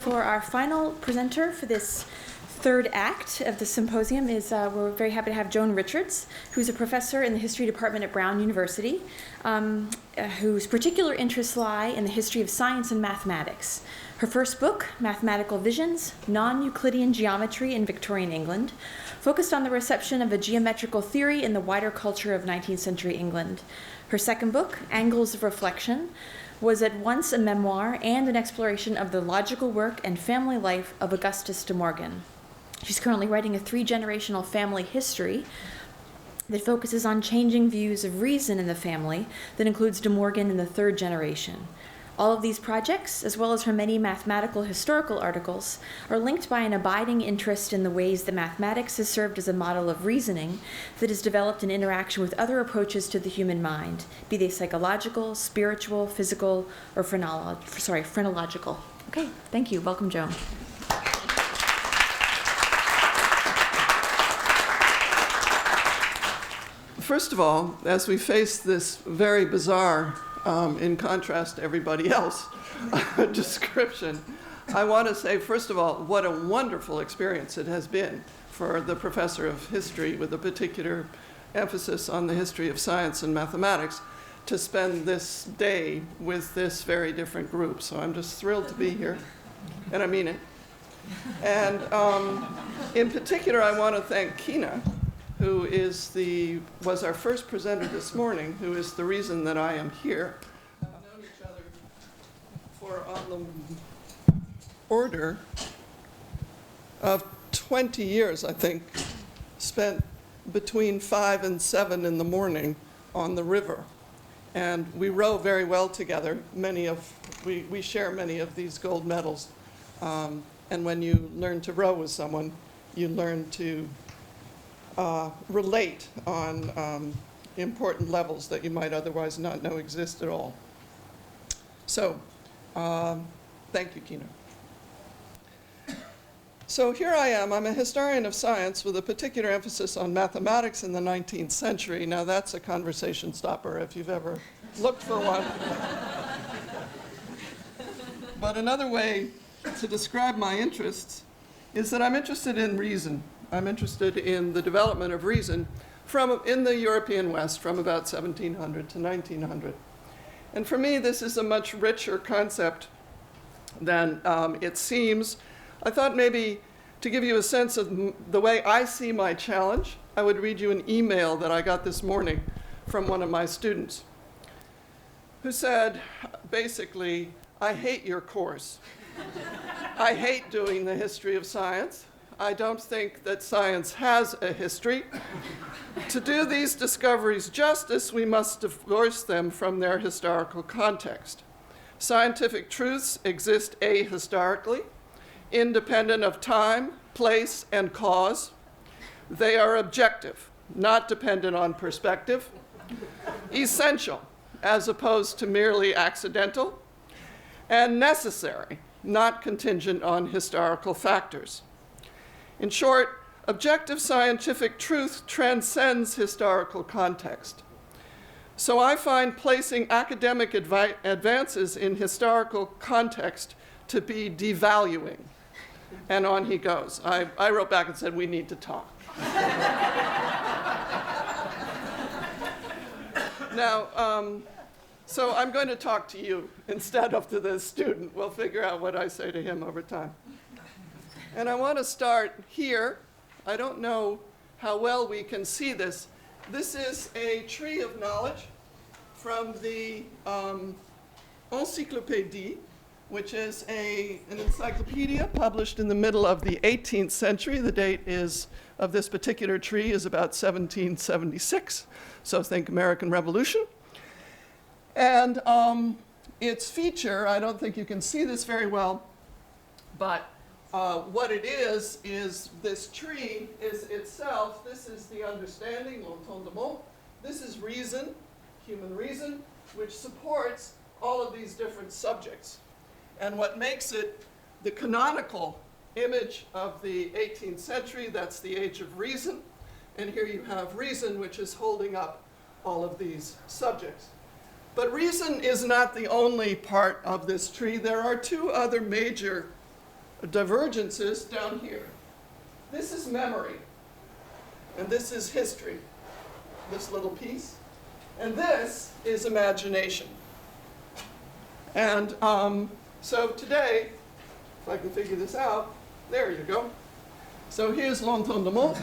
for our final presenter for this third act of the symposium we're very happy to have Joan Richards, who's a professor in the history department at Brown University, whose particular interests lie in the history of science and mathematics. Her first book, Mathematical Visions, Non-Euclidean Geometry in Victorian England, focused on the reception of a geometrical theory in the wider culture of 19th century England. Her second book, Angles of Reflection, was at once a memoir and an exploration of the logical work and family life of Augustus de Morgan. She's currently writing a 3-generational family history that focuses on changing views of reason in the family that includes De Morgan in the 3rd generation. All of these projects, as well as her many mathematical historical articles, are linked by an abiding interest in the ways that mathematics has served as a model of reasoning that is developed in interaction with other approaches to the human mind, be they psychological, spiritual, physical, or phrenological. Okay, thank you. Welcome, Joan. First of all, as we face this very bizarre, in contrast to everybody else, description, I want to say, first of all, what a wonderful experience it has been for the professor of history with a particular emphasis on the history of science and mathematics to spend this day with this very different group. So I'm just thrilled to be here, and I mean it. And in particular, I want to thank Kina, who was our first presenter this morning, who is the reason that I am here. We've known each other for on the order of 20 years, I think, spent between 5 and 7 in the morning on the river. And we row very well together. We share many of these gold medals. And when you learn to row with someone, you learn to relate on important levels that you might otherwise not know exist at all. So, thank you, Kina. So here I am. I'm a historian of science with a particular emphasis on mathematics in the 19th century. Now that's a conversation stopper if you've ever looked for one. But another way to describe my interests is that I'm interested in reason. I'm interested in the development of reason in the European West from about 1700 to 1900. And for me, this is a much richer concept than it seems. I thought maybe to give you a sense of the way I see my challenge, I would read you an email that I got this morning from one of my students who said, basically, I hate your course. I hate doing the history of science. I don't think that science has a history. To do these discoveries justice, we must divorce them from their historical context. Scientific truths exist ahistorically, independent of time, place, and cause. They are objective, not dependent on perspective, essential, as opposed to merely accidental, and necessary, not contingent on historical factors. In short, objective scientific truth transcends historical context. So I find placing academic advances in historical context to be devaluing. And on he goes. I wrote back and said, we need to talk. Now, so I'm going to talk to you instead of to this student. We'll figure out what I say to him over time. And I want to start here. I don't know how well we can see this. This is a tree of knowledge from the Encyclopédie, which is an encyclopedia published in the middle of the 18th century. The date of this particular tree is about 1776, so think American Revolution. And its feature, I don't think you can see this very well, but what it is this tree is itself, this is the understanding, l'entendement. This is reason, human reason, which supports all of these different subjects. And what makes it the canonical image of the 18th century, that's the age of reason. And here you have reason, which is holding up all of these subjects. But reason is not the only part of this tree. There are two other major divergences down here. This is memory, and this is history, this little piece. And this is imagination. And so today, if I can figure this out, there you go. So here's l'entendement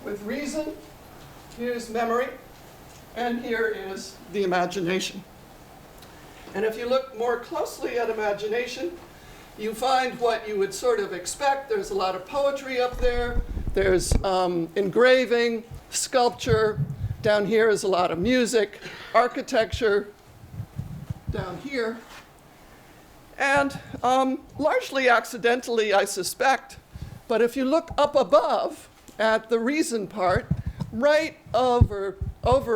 with reason, here's memory, and here is the imagination. And if you look more closely at imagination, you find what you would sort of expect. There's a lot of poetry up there. There's engraving, sculpture. Down here is a lot of music, architecture down here. And largely accidentally, I suspect, but if you look up above at the reason part, right over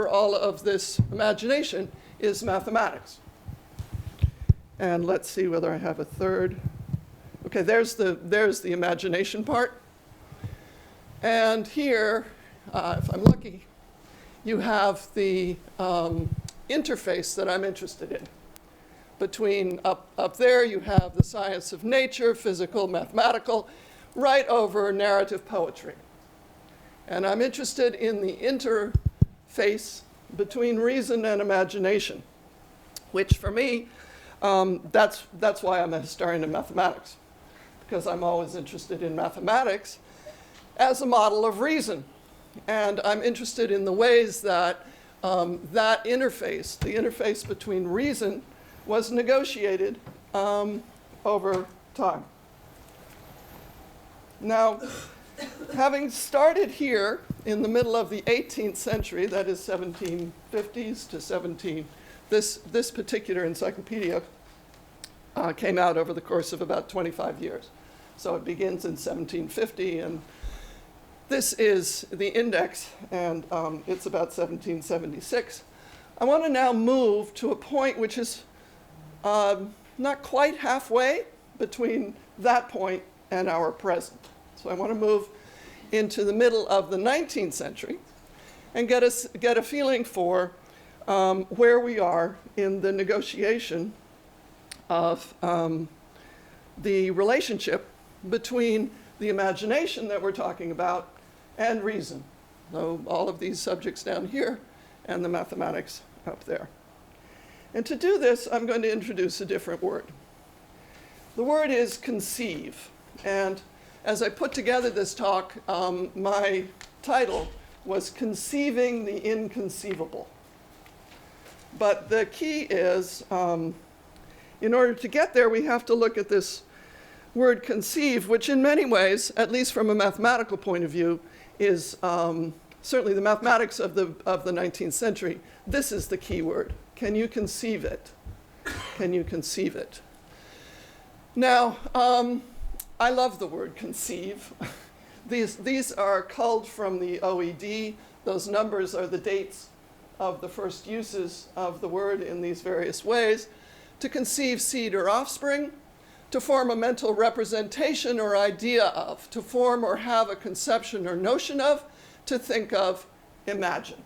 all of this imagination is mathematics. And let's see whether I have a third. Okay, there's the imagination part. And here, if I'm lucky, you have the interface that I'm interested in. Between up there, you have the science of nature, physical, mathematical, right over narrative poetry. And I'm interested in the interface between reason and imagination, which for me, that's why I'm a historian of mathematics, because I'm always interested in mathematics as a model of reason. And I'm interested in the ways that that interface, the interface between reason, was negotiated over time. Now, having started here in the middle of the 18th century, that is 1750s to this particular encyclopedia came out over the course of about 25 years. So it begins in 1750, and this is the index, and it's about 1776. I want to now move to a point which is not quite halfway between that point and our present. So I want to move into the middle of the 19th century and get a feeling for where we are in the negotiation of the relationship between the imagination that we're talking about and reason. So all of these subjects down here and the mathematics up there. And to do this, I'm going to introduce a different word. The word is conceive. And as I put together this talk, my title was Conceiving the Inconceivable. But the key is, in order to get there, we have to look at this word conceive, which in many ways, at least from a mathematical point of view, is certainly the mathematics of the 19th century. This is the key word. Can you conceive it? Can you conceive it? Now, I love the word conceive. These are culled from the OED. Those numbers are the dates of the first uses of the word in these various ways. To conceive seed or offspring, to form a mental representation or idea of, to form or have a conception or notion of, to think of, imagine.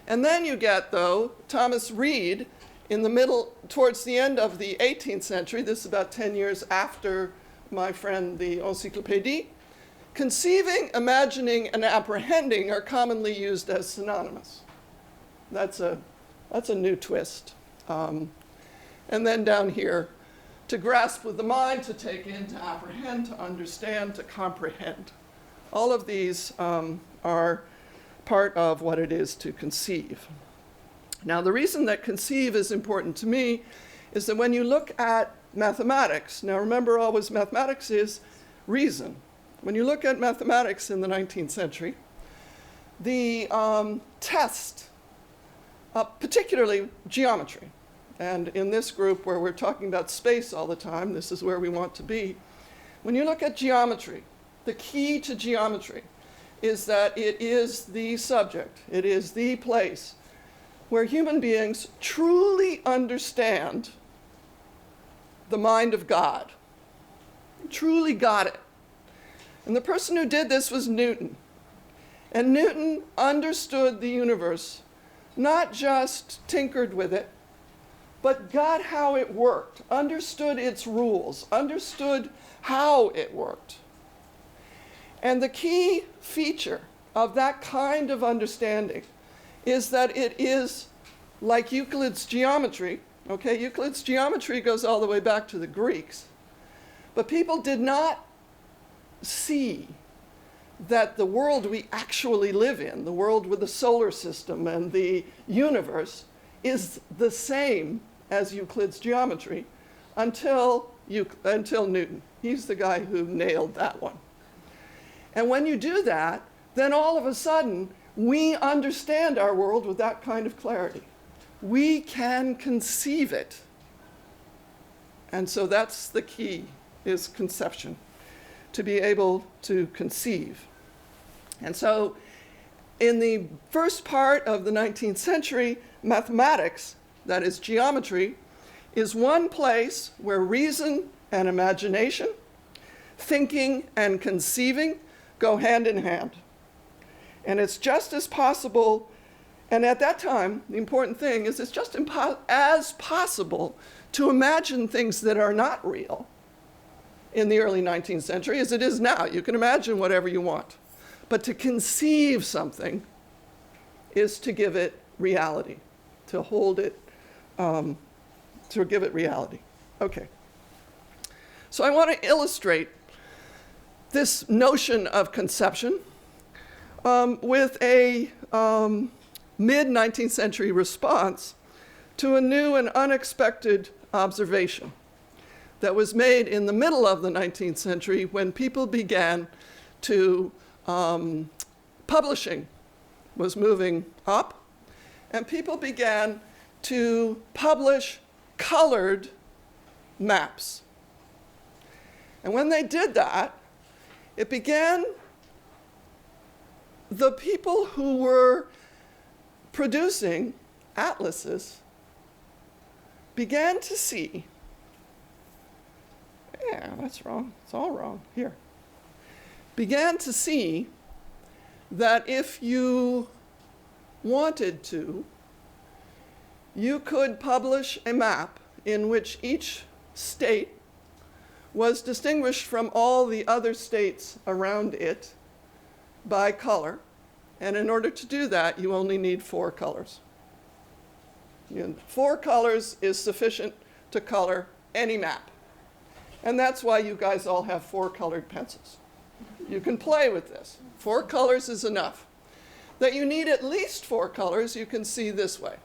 And then you get, though, Thomas Reid in the middle, towards the end of the 18th century, this is about 10 years after my friend the Encyclopédie, conceiving, imagining, and apprehending are commonly used as synonymous. That's a new twist. And then down here, to grasp with the mind, to take in, to apprehend, to understand, to comprehend. All of these are part of what it is to conceive. Now, the reason that conceive is important to me is that when you look at mathematics, now remember always mathematics is reason. When you look at mathematics in the 19th century, the test, particularly geometry, and in this group where we're talking about space all the time, this is where we want to be. When you look at geometry, the key to geometry is that it is the subject, it is the place where human beings truly understand the mind of God, truly got it. And the person who did this was Newton. And Newton understood the universe, not just tinkered with it, but got how it worked, understood its rules, understood how it worked. And the key feature of that kind of understanding is that it is like Euclid's geometry. Okay, Euclid's geometry goes all the way back to the Greeks. But people did not see that the world we actually live in, the world with the solar system and the universe, is the same as Euclid's geometry until Newton. He's the guy who nailed that one. And when you do that, then all of a sudden, we understand our world with that kind of clarity. We can conceive it. And so that's the key, is conception, to be able to conceive. And so in the first part of the 19th century, mathematics, that is geometry, is one place where reason and imagination, thinking and conceiving go hand in hand. And it's just as possible, and at that time, the important thing is it's just as possible to imagine things that are not real in the early 19th century as it is now. You can imagine whatever you want. But to conceive something is to give it reality, to hold it, to give it reality. Okay. So I want to illustrate this notion of conception with a mid-19th century response to a new and unexpected observation that was made in the middle of the 19th century when people began to, publishing was moving up, and people began to publish colored maps. And when they did that, it began, the people who were producing atlases began to see, yeah, that's wrong, it's all wrong, here. Began to see that if you wanted to, you could publish a map in which each state was distinguished from all the other states around it by color. And in order to do that, you only need 4 colors. 4 colors is sufficient to color any map. And that's why you guys all have 4 colored pencils. You can play with this. 4 colors is enough. That you need at least 4 colors, you can see this way.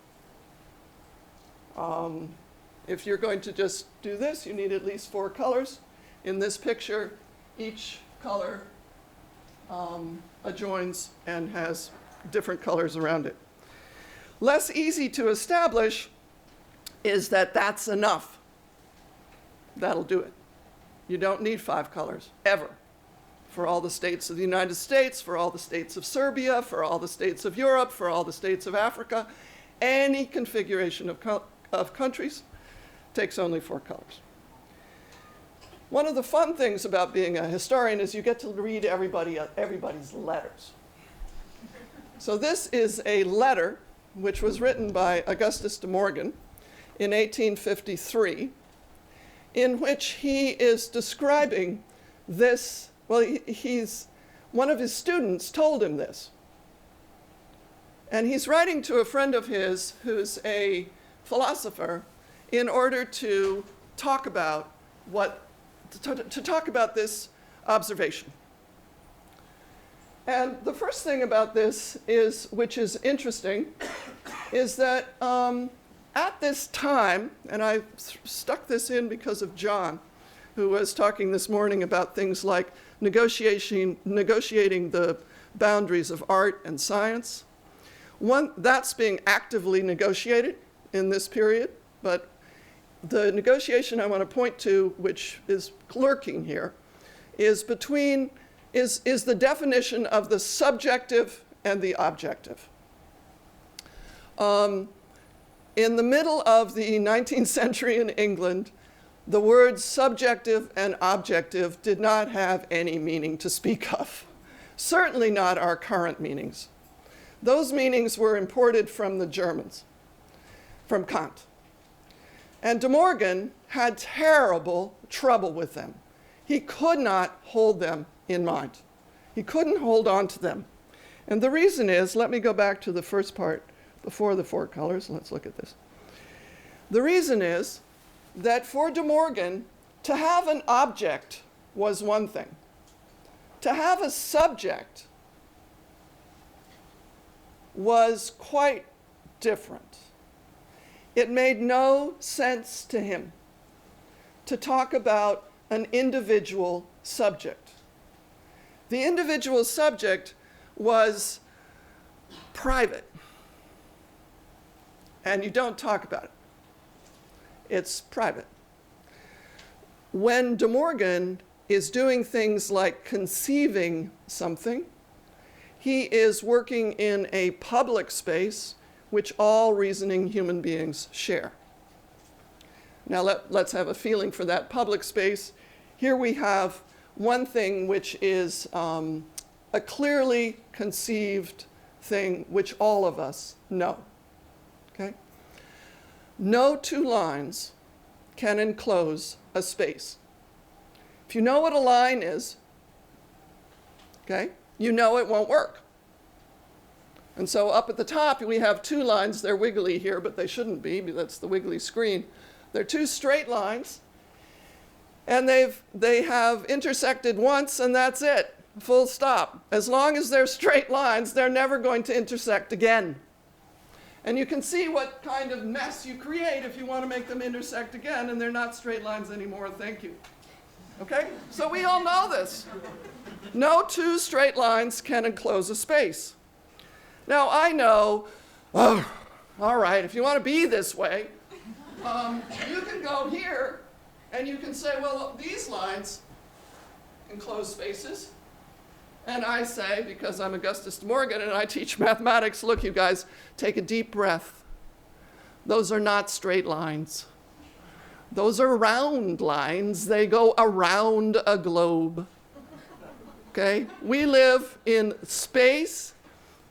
If you're going to just do this, you need at least 4 colors. In this picture, each color adjoins and has different colors around it. Less easy to establish is that that's enough. That'll do it. You don't need 5 colors, ever. For all the states of the United States, for all the states of Serbia, for all the states of Europe, for all the states of Africa, any configuration of countries takes only 4 colors. One of the fun things about being a historian is you get to read everybody's letters. So this is a letter which was written by Augustus de Morgan in 1853, in which he is describing this. Well, one of his students told him this. And he's writing to a friend of his who's a philosopher in order to talk about this observation. And the first thing about this is, which is interesting, is that at this time, and I stuck this in because of John, who was talking this morning about things like negotiating the boundaries of art and science. That's being actively negotiated in this period, but the negotiation I want to point to, which is lurking here, is the definition of the subjective and the objective. In the middle of the 19th century in England, the words subjective and objective did not have any meaning to speak of, certainly not our current meanings. Those meanings were imported from the Germans, from Kant. And De Morgan had terrible trouble with them. He could not hold them in mind. He couldn't hold on to them. And the reason is, let me go back to the first part before the four colors. Let's look at this. The reason is that for De Morgan, to have an object was one thing. To have a subject was quite different. It made no sense to him to talk about an individual subject. The individual subject was private, and you don't talk about it. It's private. When De Morgan is doing things like conceiving something, he is working in a public space which all reasoning human beings share. Now let's have a feeling for that public space. Here we have one thing which is a clearly conceived thing which all of us know. Okay? No two lines can enclose a space. If you know what a line is, okay, you know it won't work. And so up at the top, we have two lines. They're wiggly here, but they shouldn't be. That's the wiggly screen. They're two straight lines, and they have intersected once, and that's it. Full stop. As long as they're straight lines, they're never going to intersect again. And you can see what kind of mess you create if you want to make them intersect again, and they're not straight lines anymore. Thank you. Okay? So we all know this. No two straight lines can enclose a space. Now, I know, oh, all right, if you want to be this way, you can go here, and you can say, well, these lines enclose spaces. And I say, because I'm Augustus de Morgan and I teach mathematics, look, you guys, take a deep breath. Those are not straight lines. Those are round lines. They go around a globe. Okay? We live in space,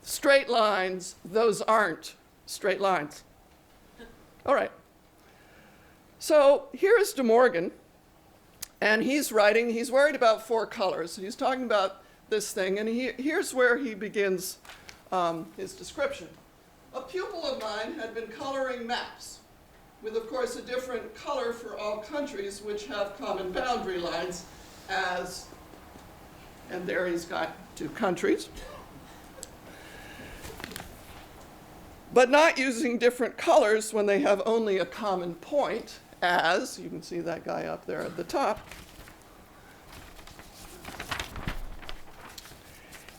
straight lines. Those aren't straight lines. All right. So here's De Morgan, and he's worried about four colors. He's talking about this thing, and here's where he begins his description. A pupil of mine had been coloring maps, with, of course, a different color for all countries which have common boundary lines as, and there he's got two countries, but not using different colors when they have only a common point, as, you can see that guy up there at the top.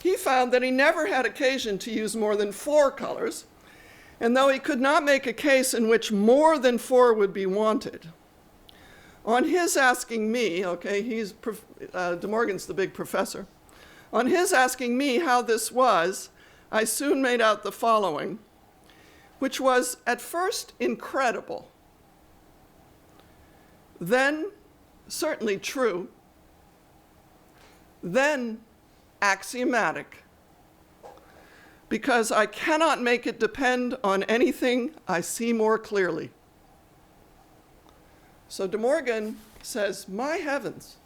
He found that he never had occasion to use more than four colors, and though he could not make a case in which more than four would be wanted, on his asking me, okay, De Morgan's the big professor, on his asking me how this was, I soon made out the following, which was at first incredible, then certainly true, then axiomatic, because I cannot make it depend on anything I see more clearly. So De Morgan says, my heavens,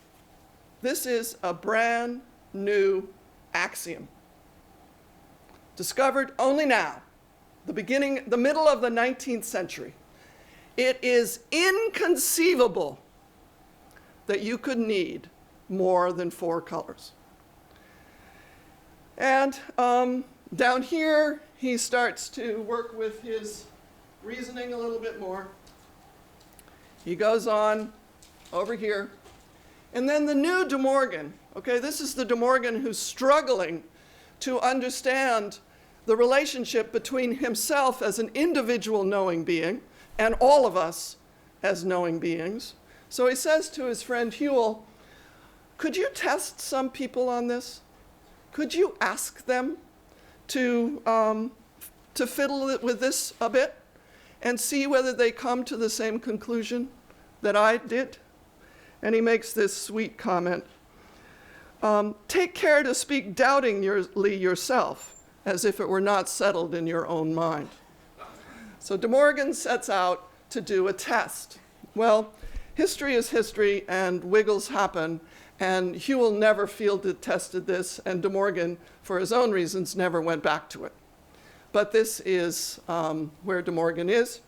this is a brand new axiom, discovered only now, the middle of the 19th century. It is inconceivable that you could need more than four colors. And down here, he starts to work with his reasoning a little bit more. He goes on over here. And then the new De Morgan, okay, this is the De Morgan who's struggling to understand the relationship between himself as an individual knowing being and all of us as knowing beings. So he says to his friend Whewell, could you test some people on this? Could you ask them to fiddle with this a bit and see whether they come to the same conclusion that I did? And he makes this sweet comment. Take care to speak doubtingly yourself, as if it were not settled in your own mind. So De Morgan sets out to do a test. Well, history is history, and wiggles happen, and Whewell never field tested this, and De Morgan, for his own reasons, never went back to it. But this is where De Morgan is.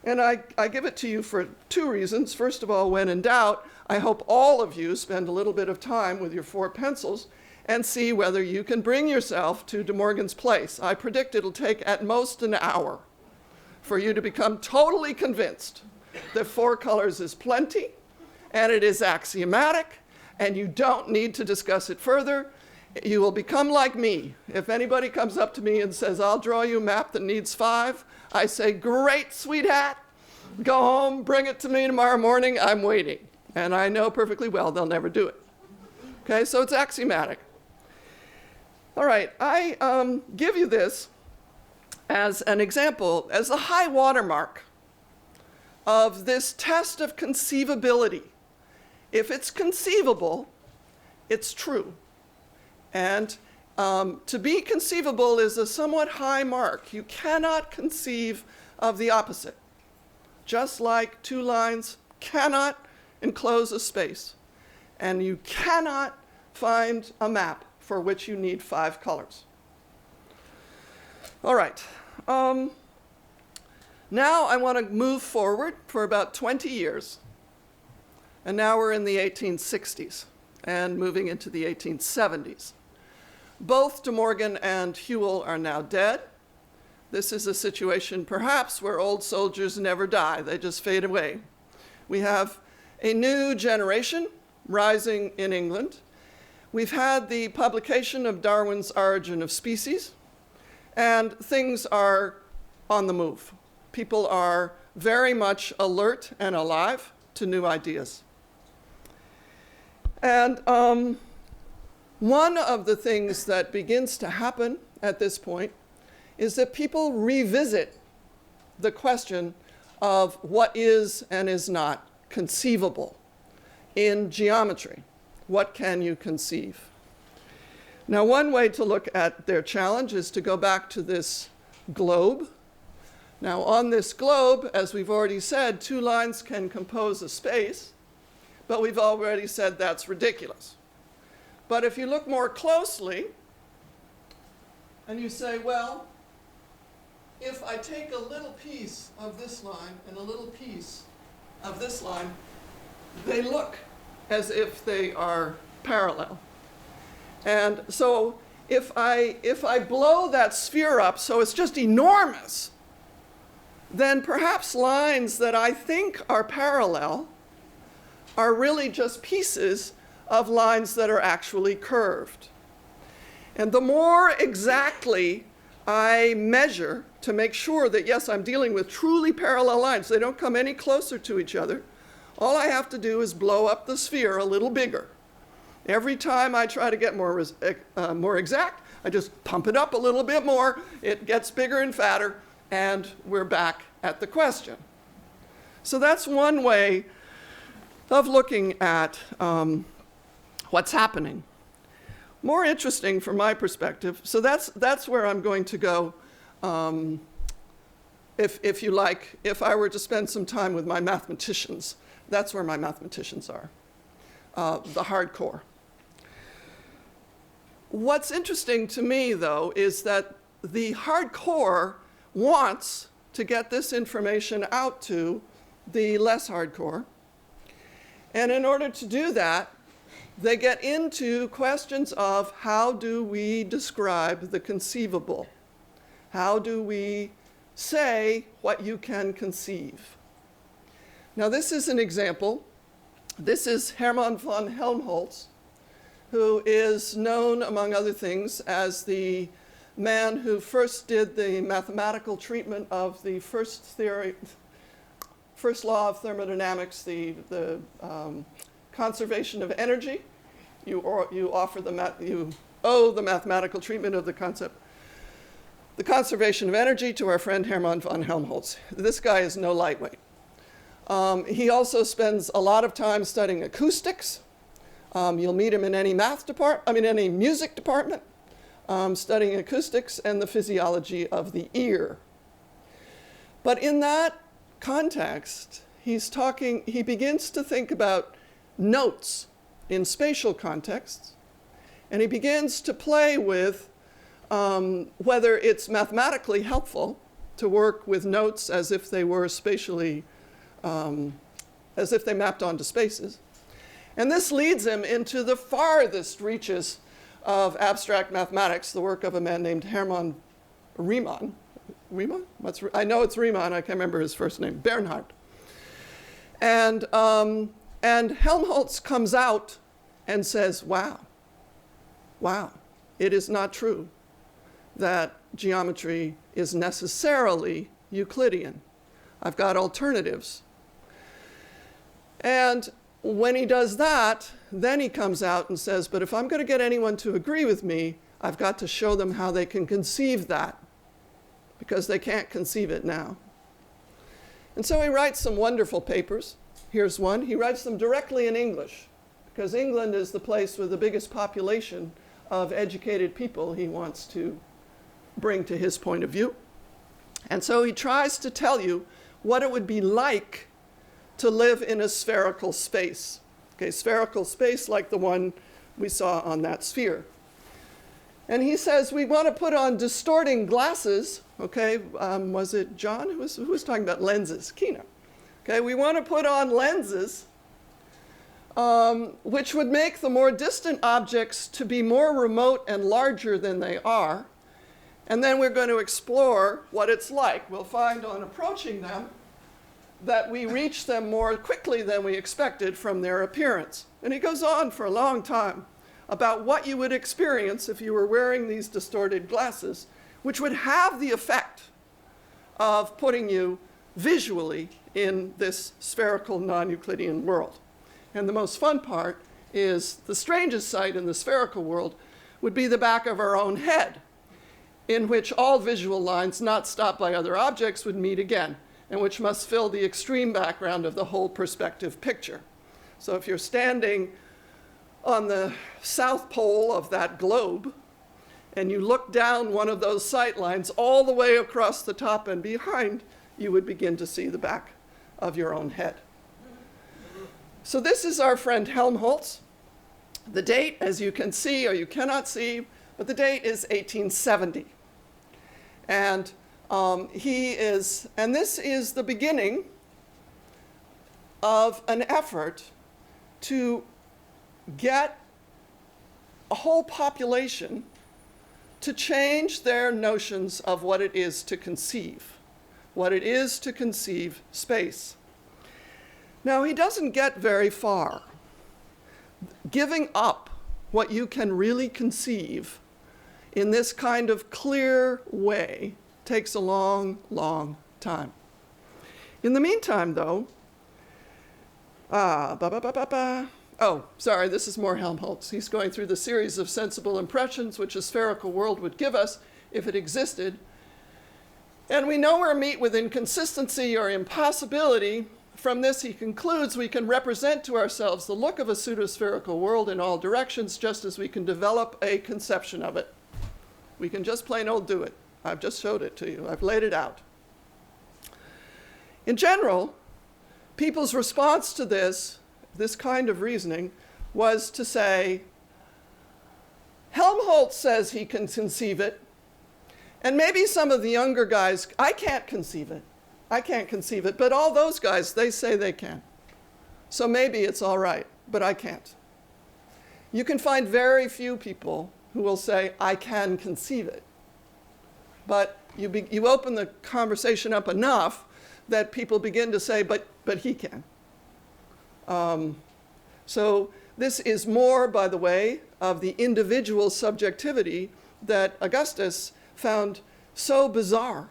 And I give it to you for two reasons. First of all, when in doubt, I hope all of you spend a little bit of time with your 4 pencils and see whether you can bring yourself to De Morgan's place. I predict it'll take at most an hour for you to become totally convinced that 4 colors is plenty, and it is axiomatic, and you don't need to discuss it further. You will become like me. If anybody comes up to me and says, I'll draw you a map that needs 5, I say, great, sweetheart. Go home, bring it to me tomorrow morning, I'm waiting. And I know perfectly well they'll never do it. Okay, so it's axiomatic. All right, I give you this as an example, as the high watermark of this test of conceivability. If it's conceivable, it's true. And to be conceivable is a somewhat high mark. You cannot conceive of the opposite. Just like 2 lines cannot enclose a space, and you cannot find a map for which you need 5 colors. All right. Now I want to move forward for about 20 years. And now we're in the 1860s and moving into the 1870s. Both De Morgan and Whewell are now dead. This is a situation perhaps where old soldiers never die, they just fade away. We have a new generation rising in England. We've had the publication of Darwin's Origin of Species, and things are on the move. People are very much alert and alive to new ideas. And one of the things that begins to happen at this point is that people revisit the question of what is and is not conceivable in geometry. What can you conceive? Now, one way to look at their challenge is to go back to this globe. Now, on this globe, as we've already said, 2 lines can compose a space, but we've already said that's ridiculous. But if you look more closely, and you say, well, if I take a little piece of this line and a little piece of this line, they look as if they are parallel. And so if I blow that sphere up so it's just enormous, then perhaps lines that I think are parallel are really just pieces of lines that are actually curved. And the more exactly I measure to make sure that, yes, I'm dealing with truly parallel lines, they don't come any closer to each other, all I have to do is blow up the sphere a little bigger. Every time I try to get more exact, I just pump it up a little bit more, it gets bigger and fatter, and we're back at the question. So that's one way of looking at what's happening. More interesting from my perspective, so that's where I'm going to go, if you like, if I were to spend some time with my mathematicians. That's where my mathematicians are, the hardcore. What's interesting to me, though, is that the hardcore wants to get this information out to the less hardcore. And in order to do that, they get into questions of how do we describe the conceivable? How do we say what you can conceive? Now, this is an example. This is Hermann von Helmholtz, who is known, among other things, as the man who first did the mathematical treatment of the first law of thermodynamics, the conservation of energy. You owe the mathematical treatment of the concept, the conservation of energy, to our friend Hermann von Helmholtz. This guy is no lightweight. He also spends a lot of time studying acoustics. You'll meet him in any any music department, studying acoustics and the physiology of the ear. But in that context, he begins to think about notes in spatial contexts, and he begins to play with whether it's mathematically helpful to work with notes as if they were spatially, as if they mapped onto spaces. And this leads him into the farthest reaches of abstract mathematics, the work of a man named Hermann Riemann. Riemann? I know it's Riemann, I can't remember his first name, Bernhard. And Helmholtz comes out and says, wow, it is not true that geometry is necessarily Euclidean. I've got alternatives. And when he does that, then he comes out and says, but if I'm going to get anyone to agree with me, I've got to show them how they can conceive that, because they can't conceive it now. And so he writes some wonderful papers. Here's one. He writes them directly in English, because England is the place with the biggest population of educated people he wants to bring to his point of view. And so he tries to tell you what it would be like to live in a spherical space. Okay, spherical space like the one we saw on that sphere. And he says we want to put on distorting glasses. Okay, was it John who was talking about lenses? Kina. Okay, we want to put on lenses which would make the more distant objects to be more remote and larger than they are. And then we're going to explore what it's like. We'll find on approaching them that we reach them more quickly than we expected from their appearance. And he goes on for a long time about what you would experience if you were wearing these distorted glasses, which would have the effect of putting you visually in this spherical non-Euclidean world. And the most fun part is the strangest sight in the spherical world would be the back of our own head, in which all visual lines not stopped by other objects would meet again, and which must fill the extreme background of the whole perspective picture. So if you're standing on the south pole of that globe, and you look down one of those sight lines all the way across the top and behind, you would begin to see the back of your own head. So this is our friend Helmholtz. The date, as you can see, or you cannot see, but the date is 1870. And this is the beginning of an effort to get a whole population to change their notions of what it is to conceive space. Now, he doesn't get very far. Giving up what you can really conceive in this kind of clear way takes a long, long time. In the meantime, though, oh, sorry, this is more Helmholtz. He's going through the series of sensible impressions which a spherical world would give us if it existed. And we nowhere meet with inconsistency or impossibility. From this, he concludes, we can represent to ourselves the look of a pseudo-spherical world in all directions, just as we can develop a conception of it. We can just plain old do it. I've just showed it to you. I've laid it out. In general, people's response to this kind of reasoning was to say, Helmholtz says he can conceive it, and maybe some of the younger guys, I can't conceive it, but all those guys, they say they can. So maybe it's all right, but I can't. You can find very few people who will say, I can conceive it. But you open the conversation up enough that people begin to say, but he can. So this is more, by the way, of the individual subjectivity that Augustus found so bizarre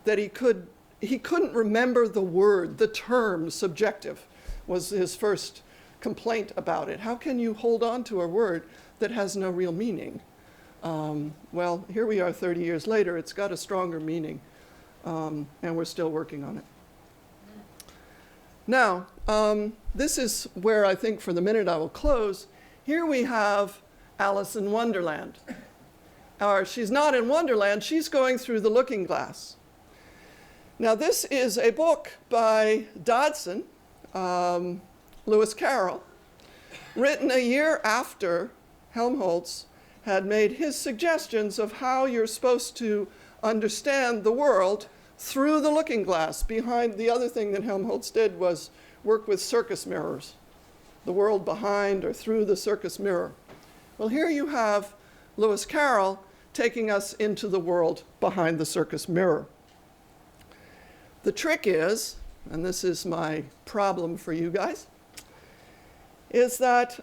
that he couldn't remember the word, the term subjective was his first complaint about it. How can you hold on to a word that has no real meaning? Well, here we are 30 years later, it's got a stronger meaning, and we're still working on it. Now, this is where I think for the minute I will close. Here we have Alice in Wonderland. Or she's not in Wonderland, she's going through the looking glass. Now, this is a book by Dodson, Lewis Carroll, written a year after Helmholtz had made his suggestions of how you're supposed to understand the world through the looking glass. Behind the other thing that Helmholtz did was work with circus mirrors, the world behind or through the circus mirror. Well, here you have Lewis Carroll taking us into the world behind the circus mirror. The trick is, and this is my problem for you guys, is that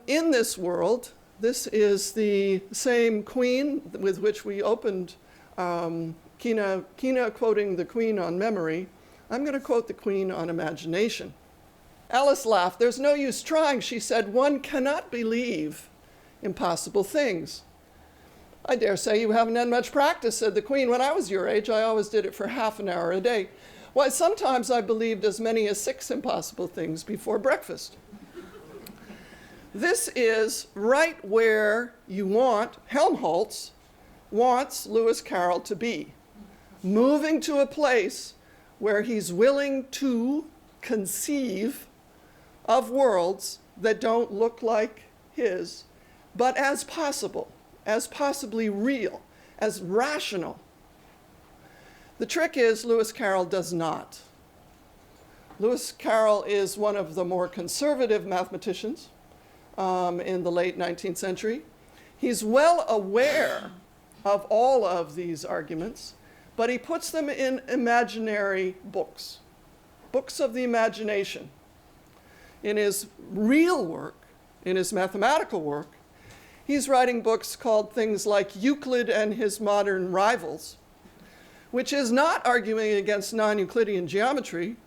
in this world, this is the same queen with which we opened Kina quoting the queen on memory. I'm going to quote the queen on imagination. Alice laughed. "There's no use trying," she said. "One cannot believe impossible things." "I dare say you haven't had much practice," said the queen. "When I was your age, I always did it for half an hour a day. Why, sometimes I believed as many as 6 impossible things before breakfast." This is right where you want, Helmholtz wants Lewis Carroll to be, moving to a place where he's willing to conceive of worlds that don't look like his, but as possible, as possibly real, as rational. The trick is Lewis Carroll does not. Lewis Carroll is one of the more conservative mathematicians in the late 19th century. He's well aware of all of these arguments, but he puts them in imaginary books, books of the imagination. In his real work, in his mathematical work, he's writing books called things like Euclid and His Modern Rivals, which is not arguing against non-Euclidean geometry,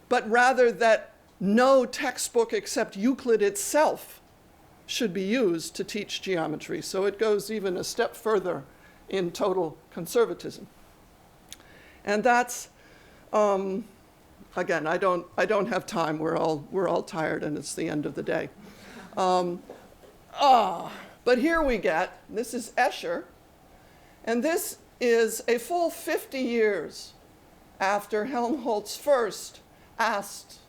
but rather that no textbook except Euclid itself should be used to teach geometry. So it goes even a step further in total conservatism. And that's, again, I don't have time. We're all tired, and it's the end of the day. But here we get, this is Escher, and this is a full 50 years after Helmholtz first asked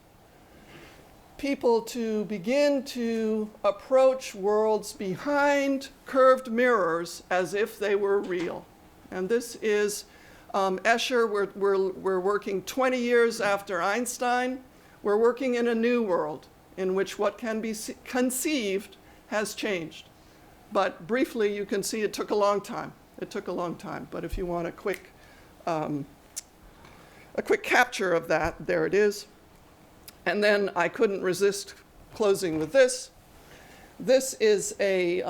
people to begin to approach worlds behind curved mirrors as if they were real. And this is Escher. We're working 20 years after Einstein. We're working in a new world in which what can be conceived has changed. But briefly, you can see it took a long time. It took a long time. But if you want a quick capture of that, there it is. And then I couldn't resist closing with this. This is a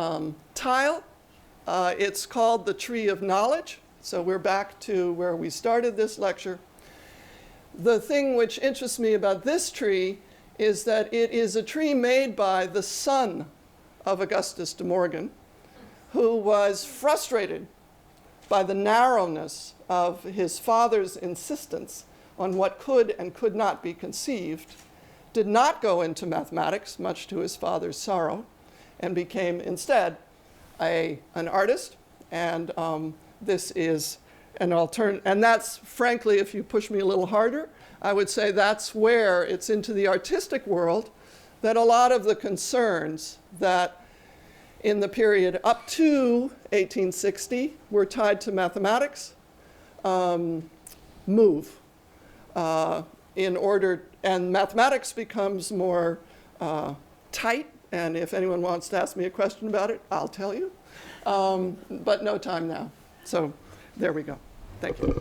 tile. It's called the Tree of Knowledge. So we're back to where we started this lecture. The thing which interests me about this tree is that it is a tree made by the son of Augustus de Morgan, who was frustrated by the narrowness of his father's insistence on what could and could not be conceived, did not go into mathematics, much to his father's sorrow, and became instead an artist. And this is an alternative. And that's, frankly, if you push me a little harder, I would say that's where it's into the artistic world that a lot of the concerns that in the period up to 1860 were tied to mathematics move in order, and mathematics becomes more tight. And if anyone wants to ask me a question about it, I'll tell you. But no time now. So there we go. Thank you.